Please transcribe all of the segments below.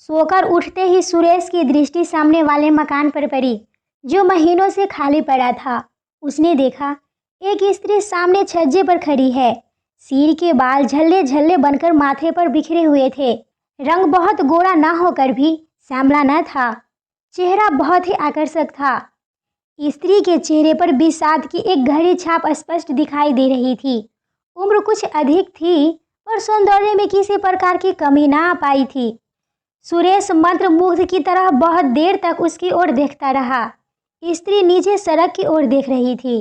सोकर उठते ही सुरेश की दृष्टि सामने वाले मकान पर पड़ी, जो महीनों से खाली पड़ा था। उसने देखा एक स्त्री सामने छज्जे पर खड़ी है। सिर के बाल झल्ले झल्ले बनकर माथे पर बिखरे हुए थे। रंग बहुत गोरा ना होकर भी श्यामला न था। चेहरा बहुत ही आकर्षक था। स्त्री के चेहरे पर विषाद की एक गहरी छाप स्पष्ट दिखाई दे रही थी। उम्र कुछ अधिक थी, पर सौंदर्य में किसी प्रकार की कमी ना पाई थी। सुरेश मंत्रमुग्ध की तरह बहुत देर तक उसकी ओर देखता रहा। स्त्री नीचे सड़क की ओर देख रही थी।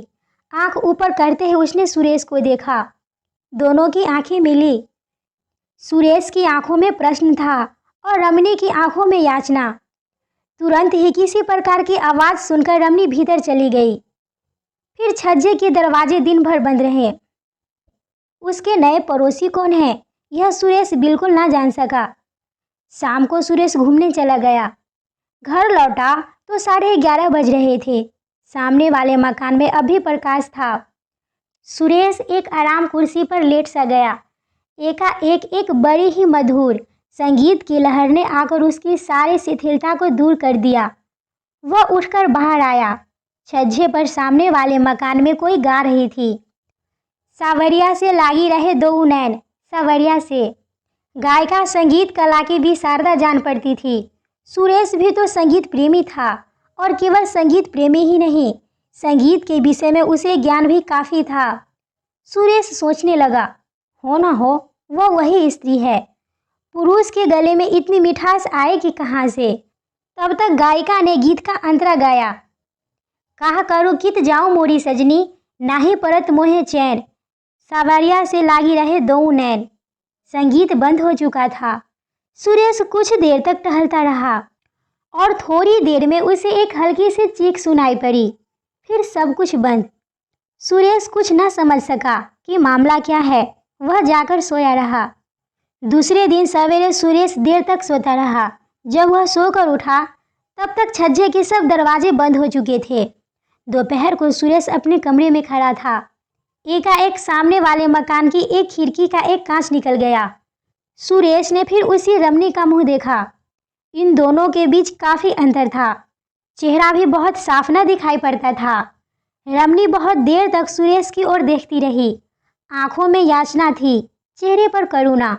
आंख ऊपर करते हुए उसने सुरेश को देखा। दोनों की आंखें मिली। सुरेश की आंखों में प्रश्न था और रमणी की आंखों में याचना। तुरंत ही किसी प्रकार की आवाज़ सुनकर रमणी भीतर चली गई। फिर छज्जे के दरवाजे दिन भर बंद रहे। उसके नए पड़ोसी कौन है, यह सुरेश बिल्कुल ना जान सका। शाम को सुरेश घूमने चला गया। घर लौटा तो 11:30 बज रहे थे। सामने वाले मकान में अभी प्रकाश था। सुरेश एक आराम कुर्सी पर लेट सा गया। एकाएक एक बड़ी ही मधुर संगीत की लहर ने आकर उसकी सारी शिथिलता को दूर कर दिया। वह उठकर बाहर आया। छज्जे पर सामने वाले मकान में कोई गा रही थी। सावरिया से लागी रहे दो नैन, सावरिया से। गायिका संगीत कला की भी शारदा जान पड़ती थी। सुरेश भी तो संगीत प्रेमी था, और केवल संगीत प्रेमी ही नहीं, संगीत के विषय में उसे ज्ञान भी काफ़ी था। सुरेश सोचने लगा, हो ना हो वह वही स्त्री है। पुरुष के गले में इतनी मिठास आएगी कहाँ से। तब तक गायिका ने गीत का अंतरा गाया। कहा करूँ कित जाऊँ मोरी सजनी, नाही परत मोहे चैन, सावरिया से लागी रहे दो नैन। संगीत बंद हो चुका था। सुरेश कुछ देर तक टहलता रहा और थोड़ी देर में उसे एक हल्की सी चीख सुनाई पड़ी। फिर सब कुछ बंद। सुरेश कुछ न समझ सका कि मामला क्या है। वह जाकर सोया रहा। दूसरे दिन सवेरे सुरेश देर तक सोता रहा। जब वह सोकर उठा तब तक छज्जे के सब दरवाजे बंद हो चुके थे। दोपहर को सुरेश अपने कमरे में खड़ा था। एकाएक सामने वाले मकान की एक खिड़की का एक कांच निकल गया। सुरेश ने फिर उसी रमणी का मुंह देखा। इन दोनों के बीच काफ़ी अंतर था। चेहरा भी बहुत साफ न दिखाई पड़ता था। रमणी बहुत देर तक सुरेश की ओर देखती रही। आंखों में याचना थी, चेहरे पर करुणा।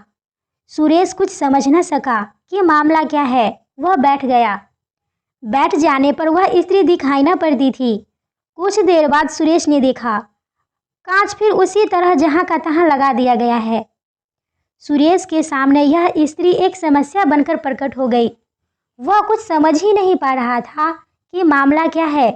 सुरेश कुछ समझ न सका कि मामला क्या है। वह बैठ गया। बैठ जाने पर वह स्त्री दिखाई न पड़ती थी। कुछ देर बाद सुरेश ने देखा, कांच फिर उसी तरह जहां का तहां लगा दिया गया है। सुरेश के सामने यह स्त्री एक समस्या बनकर प्रकट हो गई। वह कुछ समझ ही नहीं पा रहा था कि मामला क्या है।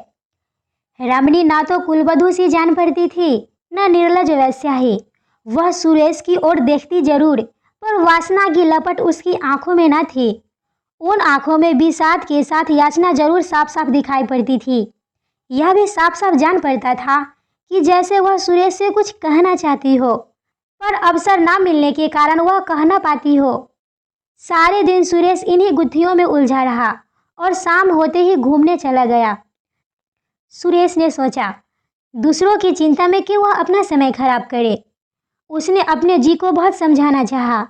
रमणी ना तो कुलवधू सी जान पड़ती थी, न निर्लज वैश्या ही। वह सुरेश की ओर देखती जरूर, पर वासना की लपट उसकी आंखों में न थी। उन आंखों में विषाद के साथ याचना जरूर साफ साफ दिखाई पड़ती थी। यह भी साफ साफ जान पड़ता था कि जैसे वह सुरेश से कुछ कहना चाहती हो, पर अवसर ना मिलने के कारण वह कह न पाती हो। सारे दिन सुरेश इन्हीं गुत्थियों में उलझा रहा और शाम होते ही घूमने चला गया। सुरेश ने सोचा, दूसरों की चिंता में क्यों वह अपना समय खराब करे। उसने अपने जी को बहुत समझाना चाहा,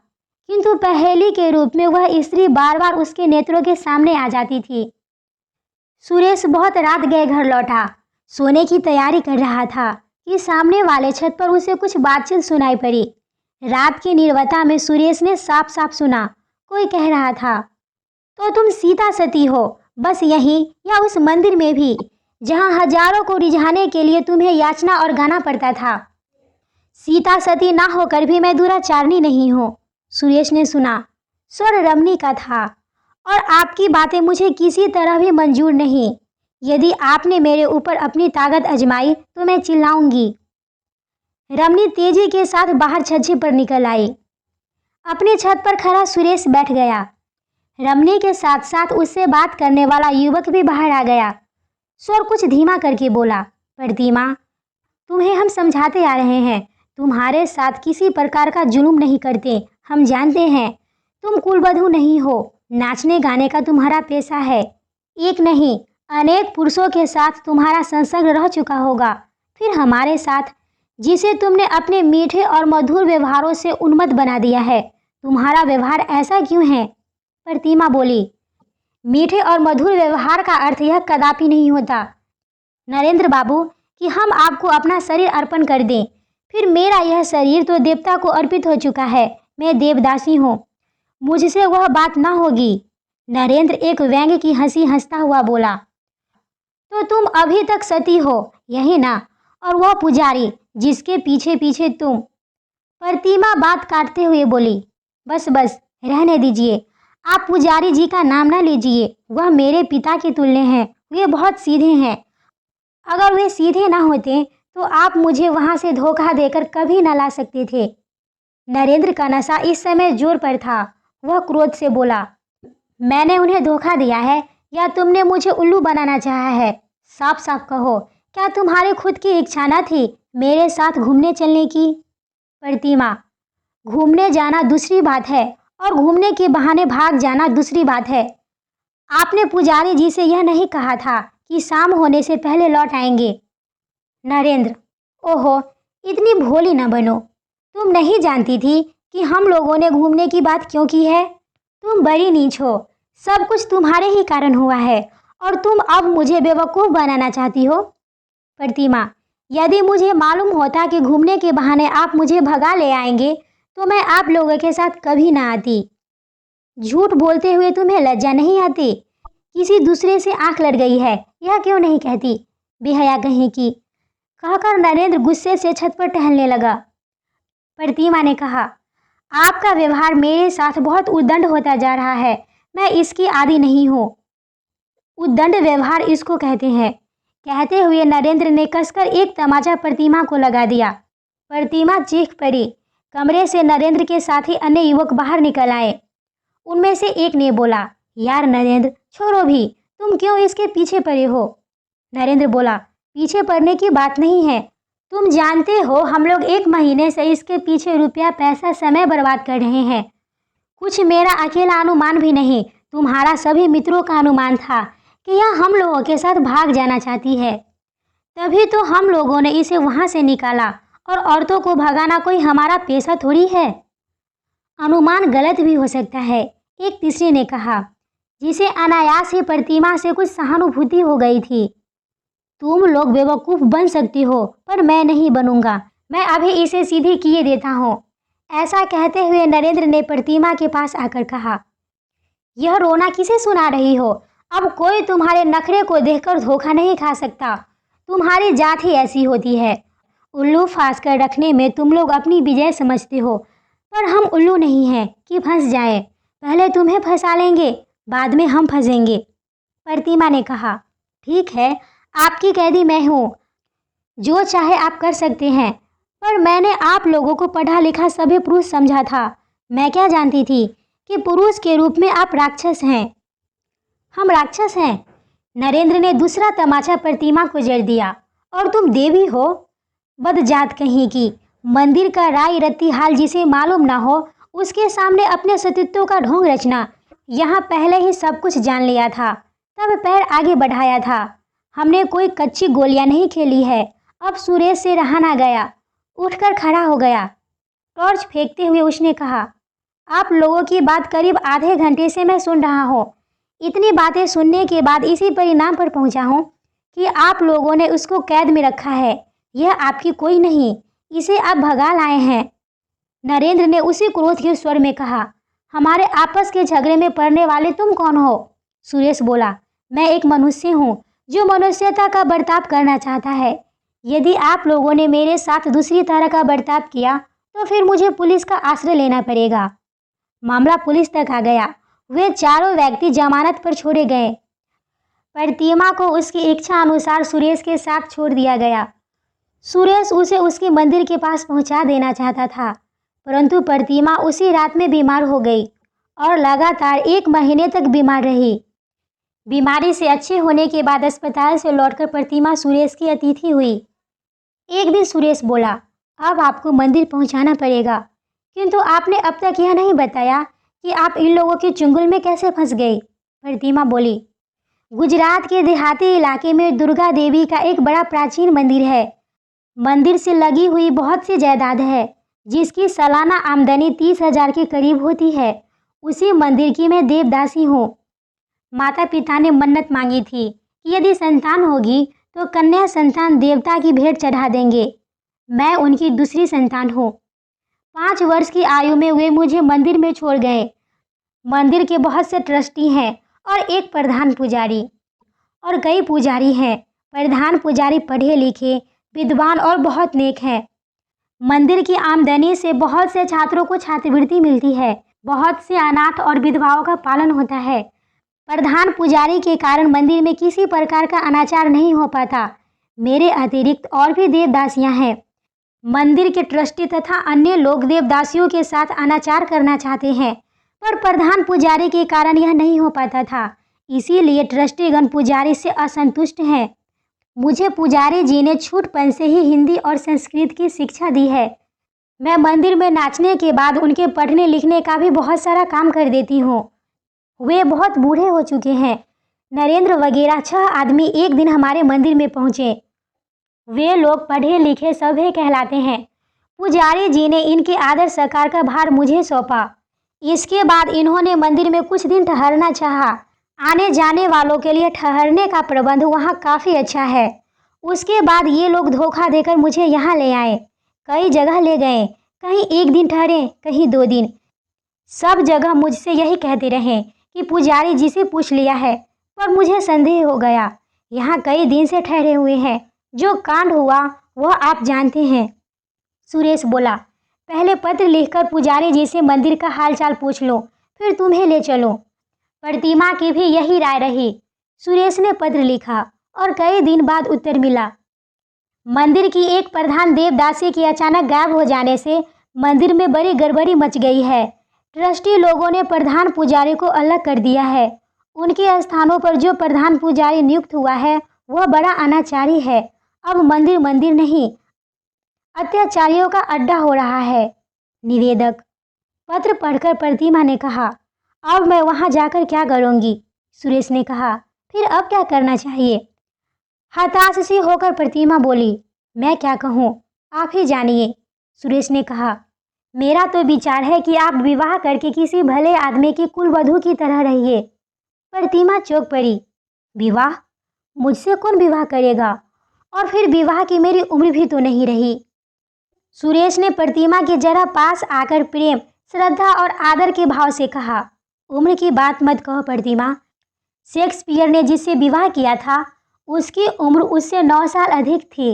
किंतु पहेली के रूप में वह स्त्री बार बार उसके नेत्रों के सामने आ जाती थी। सुरेश बहुत रात गए घर लौटा। सोने की तैयारी कर रहा था कि सामने वाले छत पर उसे कुछ बातचीत सुनाई पड़ी। रात की निर्वता में सुरेश ने साफ साफ सुना, कोई कह रहा था, तो तुम सीता सती हो, बस यहीं या उस मंदिर में भी जहां हजारों को रिझाने के लिए तुम्हें याचना और गाना पड़ता था। सीता सती ना होकर भी मैं दुराचारणी नहीं हूँ। सुरेश ने सुना। स्वर रमणी का था, और आपकी बातें मुझे किसी तरह भी मंजूर नहीं। यदि आपने मेरे ऊपर अपनी ताकत आजमाई तो मैं चिल्लाऊंगी। रमणी तेजी के साथ बाहर छज्जे पर निकल आई। अपनी छत पर खड़ा सुरेश बैठ गया। रमणी के साथ साथ उससे बात करने वाला युवक भी बाहर आ गया। स्वर कुछ धीमा करके बोला, प्रतिमा, तुम्हें हम समझाते आ रहे हैं, तुम्हारे साथ किसी प्रकार का जुल्म नहीं करते। हम जानते हैं तुम कुलवधू नहीं हो। नाचने गाने का तुम्हारा पेशा है। एक नहीं अनेक पुरुषों के साथ तुम्हारा संसर्ग रह चुका होगा। फिर हमारे साथ, जिसे तुमने अपने मीठे और मधुर व्यवहारों से उन्मत्त बना दिया है। तुम्हारा व्यवहार ऐसा क्यों है? प्रतिमा बोली, मीठे और मधुर व्यवहार का अर्थ यह कदापि नहीं होता नरेंद्र बाबू कि हम आपको अपना शरीर अर्पण कर दें। फिर मेरा यह शरीर तो देवता को अर्पित हो चुका है। मैं देवदासी हूँ, मुझसे वह बात ना होगी। नरेंद्र एक व्यंग्य की हंसी हंसता हुआ बोला, तो तुम अभी तक सती हो, यही ना? और वह पुजारी जिसके पीछे पीछे तुम। प्रतिमा बात काटते हुए बोली, बस बस रहने दीजिए, आप पुजारी जी का नाम ना लीजिए। वह मेरे पिता के तुल्य हैं, वे बहुत सीधे हैं। अगर वे सीधे ना होते तो आप मुझे वहां से धोखा देकर कभी न ला सकते थे। नरेंद्र का नशा इस समय जोर पर था। वह क्रोध से बोला, मैंने उन्हें धोखा दिया है या तुमने मुझे उल्लू बनाना चाहा है? साफ साफ कहो, क्या तुम्हारी खुद की इच्छा न थी मेरे साथ घूमने चलने की? प्रतिमा, घूमने जाना दूसरी बात है और घूमने के बहाने भाग जाना दूसरी बात है। आपने पुजारी जी से यह नहीं कहा था कि शाम होने से पहले लौट आएंगे? नरेंद्र, ओहो, इतनी भोली न बनो। तुम नहीं जानती थी कि हम लोगों ने घूमने की बात क्यों की है? तुम बड़ी नीच हो, सब कुछ तुम्हारे ही कारण हुआ है और तुम अब मुझे बेवकूफ़ बनाना चाहती हो। प्रतिमा, यदि मुझे मालूम होता कि घूमने के बहाने आप मुझे भगा ले आएंगे तो मैं आप लोगों के साथ कभी ना आती। झूठ बोलते हुए तुम्हें लज्जा नहीं आती? किसी दूसरे से आंख लड़ गई है, यह क्यों नहीं कहती? बेहया कहीं की, कहकर नरेंद्र गुस्से से छत पर टहलने लगा। प्रतिमा ने कहा, आपका व्यवहार मेरे साथ बहुत उद्दंड होता जा रहा है। मैं इसकी आदी नहीं हूँ। उद्दंड व्यवहार इसको कहते हैं। कहते हुए नरेंद्र ने कसकर एक तमाचा प्रतिमा को लगा दिया। प्रतिमा चीख पड़ी। कमरे से नरेंद्र के साथी अन्य युवक बाहर निकल आए। उनमें से एक ने बोला, यार नरेंद्र, छोड़ो भी, तुम क्यों इसके पीछे पड़े हो? नरेंद्र बोला, पीछे पड़ने की बात नहीं है। तुम जानते हो हम लोग 1 महीने से इसके पीछे रुपया पैसा समय बर्बाद कर रहे हैं। कुछ मेरा अकेला अनुमान भी नहीं, तुम्हारा सभी मित्रों का अनुमान था कि यह हम लोगों के साथ भाग जाना चाहती है। तभी तो हम लोगों ने इसे वहां से निकाला, और औरतों को भगाना कोई हमारा पेशा थोड़ी है। अनुमान गलत भी हो सकता है, एक तीसरे ने कहा, जिसे अनायास ही प्रतिमा से कुछ सहानुभूति हो गई थी। तुम लोग बेवकूफ़ बन सकती हो, पर मैं नहीं बनूंगा। मैं अभी इसे सीधी किए देता हूँ। ऐसा कहते हुए नरेंद्र ने प्रतिमा के पास आकर कहा, यह रोना किसे सुना रही हो? अब कोई तुम्हारे नखरे को देखकर धोखा नहीं खा सकता। तुम्हारी जात ही ऐसी होती है। उल्लू फांस कर रखने में तुम लोग अपनी विजय समझते हो, पर हम उल्लू नहीं हैं कि फंस जाएं। पहले तुम्हें फंसा लेंगे, बाद में हम फंसेंगे। प्रतिमा ने कहा, ठीक है, आपकी कैदी मैं हूँ, जो चाहे आप कर सकते हैं। पर मैंने आप लोगों को पढ़ा लिखा सभी पुरुष समझा था। मैं क्या जानती थी कि पुरुष के रूप में आप राक्षस हैं। हम राक्षस हैं? नरेंद्र ने दूसरा तमाचा प्रतिमा को जड़ दिया। और तुम देवी हो? बदजात कहीं की। मंदिर का राय रत्ती हाल जिसे मालूम ना हो, उसके सामने अपने सतीत्व का ढोंग रचना। यहाँ पहले ही सब कुछ जान लिया था, तब पैर आगे बढ़ाया था। हमने कोई कच्ची गोलियां नहीं खेली है। अब सुरेश से रहा ना गया। उठकर खड़ा हो गया। टॉर्च फेंकते हुए उसने कहा, आप लोगों की बात करीब आधे घंटे से मैं सुन रहा हूँ। इतनी बातें सुनने के बाद इसी परिणाम पर पहुँचा हूँ कि आप लोगों ने उसको कैद में रखा है। यह आपकी कोई नहीं, इसे आप भगा लाए हैं। नरेंद्र ने उसी क्रोध के स्वर में कहा, हमारे आपस के झगड़े में पड़ने वाले तुम कौन हो? सुरेश बोला, मैं एक मनुष्य हूँ जो मनुष्यता का बर्ताव करना चाहता है। यदि आप लोगों ने मेरे साथ दूसरी तरह का बर्ताव किया तो फिर मुझे पुलिस का आश्रय लेना पड़ेगा। मामला पुलिस तक आ गया। वे चारों व्यक्ति जमानत पर छोड़े गए। प्रतिमा को उसकी इच्छा अनुसार सुरेश के साथ छोड़ दिया गया। सुरेश उसे उसके मंदिर के पास पहुंचा देना चाहता था, परंतु प्रतिमा उसी रात में बीमार हो गई और लगातार 1 महीने तक बीमार रही। बीमारी से अच्छे होने के बाद अस्पताल से लौटकर प्रतिमा सुरेश की अतिथि हुई। एक दिन सुरेश बोला, अब आपको मंदिर पहुंचाना पड़ेगा, किंतु आपने अब तक यह नहीं बताया कि आप इन लोगों के चुंगल में कैसे फंस गई। प्रतिमा बोली, गुजरात के देहाती इलाके में दुर्गा देवी का एक बड़ा प्राचीन मंदिर है। मंदिर से लगी हुई बहुत सी जायदाद है, जिसकी सालाना आमदनी 30,000 के करीब होती है। उसी मंदिर की मैं देवदासी हूँ। माता पिता ने मन्नत मांगी थी कि यदि संतान होगी तो कन्या संतान देवता की भेंट चढ़ा देंगे। मैं उनकी दूसरी संतान हूँ। 5 वर्ष की आयु में वे मुझे मंदिर में छोड़ गए। मंदिर के बहुत से ट्रस्टी हैं और एक प्रधान पुजारी और कई पुजारी हैं। प्रधान पुजारी पढ़े लिखे, विद्वान और बहुत नेक हैं। मंदिर की आमदनी से बहुत से छात्रों को छात्रवृत्ति मिलती है। बहुत से अनाथ और विधवाओं का पालन होता है। प्रधान पुजारी के कारण मंदिर में किसी प्रकार का अनाचार नहीं हो पाता। मेरे अतिरिक्त और भी देवदासियां हैं। मंदिर के ट्रस्टी तथा अन्य लोग देवदासियों के साथ अनाचार करना चाहते हैं, पर प्रधान पुजारी के कारण यह नहीं हो पाता था। इसीलिए ट्रस्टीगण पुजारी से असंतुष्ट हैं। मुझे पुजारी जी ने छूटपन से ही हिंदी और संस्कृत की शिक्षा दी है। मैं मंदिर में नाचने के बाद उनके पढ़ने लिखने का भी बहुत सारा काम कर देती हूँ। वे बहुत बूढ़े हो चुके हैं। नरेंद्र वगैरह 6 आदमी एक दिन हमारे मंदिर में पहुँचे। वे लोग पढ़े लिखे सभ्य कहलाते हैं। पुजारी जी ने इनके आदर सत्कार का भार मुझे सौंपा। इसके बाद इन्होंने मंदिर में कुछ दिन ठहरना चाहा। आने जाने वालों के लिए ठहरने का प्रबंध वहाँ काफ़ी अच्छा है। उसके बाद ये लोग धोखा देकर मुझे यहाँ ले आए। कई जगह ले गए, कहीं 1 दिन ठहरे, कहीं 2 दिन। सब जगह मुझसे यही कहते रहे कि पुजारी जी से पूछ लिया है, पर मुझे संदेह हो गया। यहाँ कई दिन से ठहरे हुए हैं। जो कांड हुआ वह आप जानते हैं। सुरेश बोला, पहले पत्र लिखकर पुजारी जी से मंदिर का हालचाल पूछ लो, फिर तुम्हें ले चलो। प्रतिमा की भी यही राय रही। सुरेश ने पत्र लिखा और कई दिन बाद उत्तर मिला। मंदिर की एक प्रधान देवदासी के अचानक गायब हो जाने से मंदिर में बड़ी गड़बड़ी मच गई है। ट्रस्टी लोगों ने प्रधान पुजारी को अलग कर दिया है। उनके स्थानों पर जो प्रधान पुजारी नियुक्त हुआ है वह बड़ा अनाचारी है। अब मंदिर मंदिर नहीं, अत्याचारियों का अड्डा हो रहा है। निवेदक। पत्र पढ़कर प्रतिमा ने कहा, अब मैं वहां जाकर क्या करूंगी? सुरेश ने कहा, फिर अब क्या करना चाहिए? हताश सी होकर प्रतिमा बोली, मैं क्या कहूँ, आप ही जानिए। सुरेश ने कहा, मेरा तो विचार है कि आप विवाह करके किसी भले आदमी की कुलवधू की तरह रहिए। प्रतिमा चौंक पड़ी। विवाह? मुझसे कौन विवाह करेगा? और फिर विवाह की मेरी उम्र भी तो नहीं रही। सुरेश ने प्रतिमा के जरा पास आकर प्रेम, श्रद्धा और आदर के भाव से कहा, उम्र की बात मत कहो प्रतिमा। शेक्सपियर ने जिससे विवाह किया था उसकी उम्र उससे 9 साल अधिक थी।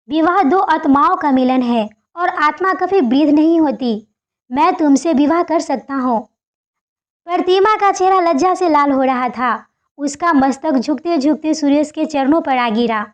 विवाह 2 आत्माओं का मिलन है और आत्मा कभी वृद्ध नहीं होती। मैं तुमसे विवाह कर सकता हूँ। प्रतिमा का चेहरा लज्जा से लाल हो रहा था। उसका मस्तक झुकते झुकते सुरेश के चरणों पर आ गिरा।